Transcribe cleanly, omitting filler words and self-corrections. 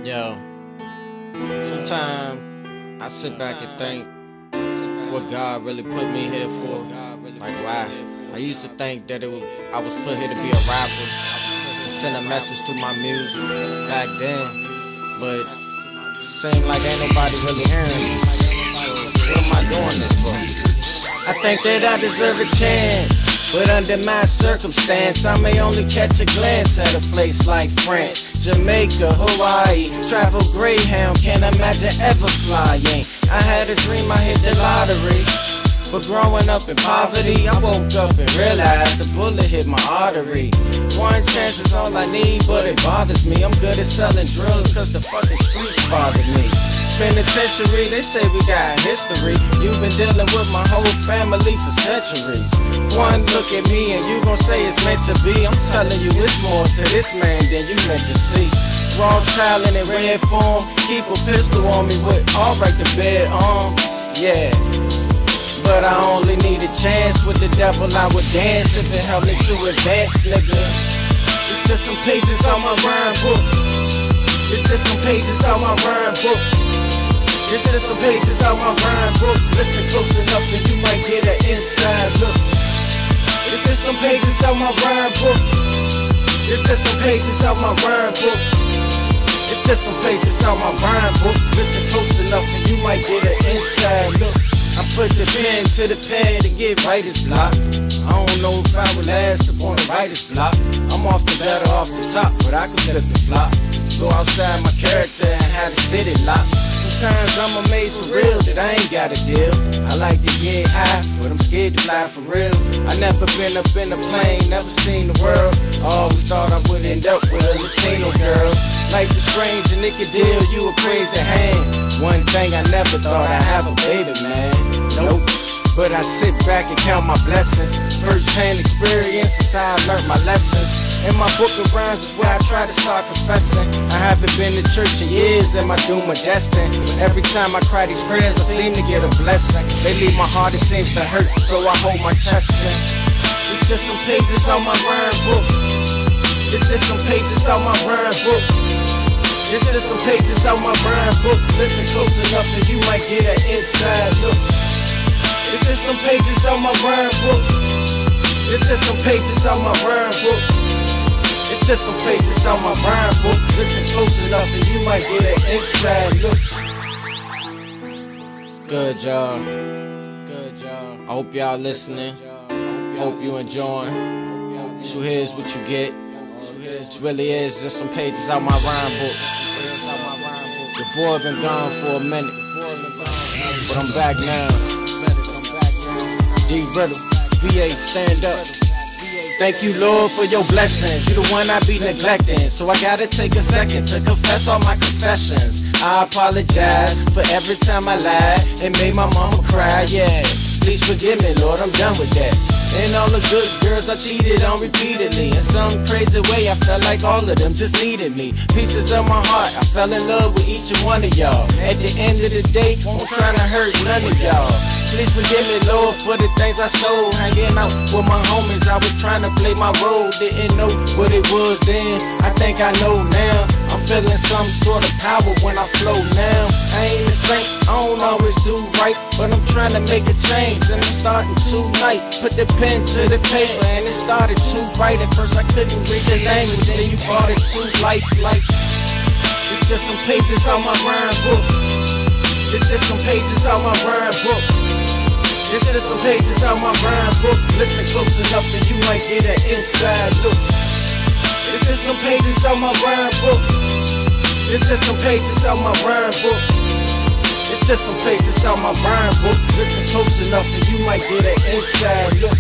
Yo, sometimes I sit back and think what God really put me here for. Like why? I used to think that I was put here to be a rapper, to send a message through my music back then, but seemed like ain't nobody really hearing me. So what am I doing this for? I think that I deserve a chance, but under my circumstance, I may only catch a glance at a place like France, Jamaica, Hawaii. Travel Greyhound, can't imagine ever flying. I had a dream, I hit the lottery, but growing up in poverty, I woke up and realized the bullet hit my artery. One chance is all I need, but it bothers me. I'm good at selling drills cause the fucking streets bothered me. Penitentiary, they say we got history. You've been dealing with my whole family for centuries. One look at me and you gon' say it's meant to be. I'm telling you it's more to this man than you meant to see. Raw talent in red form, keep a pistol on me with alright to bear arms. Yeah, but I only need a chance. With the devil I would dance if it helped me to advance, nigga. It's just some pages on my rhyme book. It's just some pages on my rhyme book. It's just some pages out my rhyme book. Listen close enough and you might get an inside look. It's just some pages out my rhyme book. It's just some pages out my rhyme book. It's just some pages out my rhyme book. Listen close enough and you might get an inside look. I put the pen to the pad and get writer's block. I don't know if I will last upon the writer's block. I'm off the better off the top, but I can flip the flop. Go outside my character and have the city locked. Sometimes I'm amazed for real that I ain't got a deal. I like to get high, but I'm scared to fly for real. I never been up in a plane, never seen the world. Always thought I would end up with a Latino girl. Life is strange and it could deal you a crazy hand. One thing I never thought I'd have a baby, man. Nope. But I sit back and count my blessings. First-hand experience is how I learned my lessons. In my book of rhymes is where I try to start confessing. I haven't been to church in years and my doom and destiny. But every time I cry these prayers, I seem to get a blessing. They leave my heart, it seems to hurt, so I hold my chest in. It's just some pages on my rhyme book. It's just some pages on my rhyme book. It's just some pages on my rhyme book. Listen close enough and you might get an inside look. It's just some pages on my rhyme book. It's just some pages on my rhyme book. It's just some pages on my rhyme book. Listen close enough and you might get an inside look. Good y'all. Good y'all. I hope y'all listening. Hope you enjoying. What you hear is what you get. It really is just some pages out my rhyme book. The boy been gone for a minute, but I'm back now. D.RIDDLE, VA, stand up. Thank you, Lord, for your blessings. You the one I be neglecting, so I gotta take a second to confess all my confessions. I apologize for every time I lied and made my mama cry, yeah. Please forgive me, Lord, I'm done with that. And all the good girls I cheated on repeatedly. In some crazy way, I felt like all of them just needed me. Pieces of my heart, I fell in love with each and one of y'all. At the end of the day, I'm trying to hurt none of y'all. Please forgive me, Lord, for the things I stole. Hanging out with my homies, I was trying to play my role. Didn't know what it was then, I think I know now. I'm feeling some sort of power when I flow now. I ain't a saint, I don't always do right, but I'm trying to make a change, and I'm starting tonight. Put the pen to the paper and it started to write. At first I couldn't read the language, then you brought it to life. Like, it's just some pages on my rhyme book. It's just some pages on my rhyme book. It's just some pages on my rhyme book. Listen close enough and you might get an inside look. It's just some pages on my rhyme book. It's just some pages on my rhyme book. It's just some pages on my rhyme book. Listen close enough and you might get an inside look.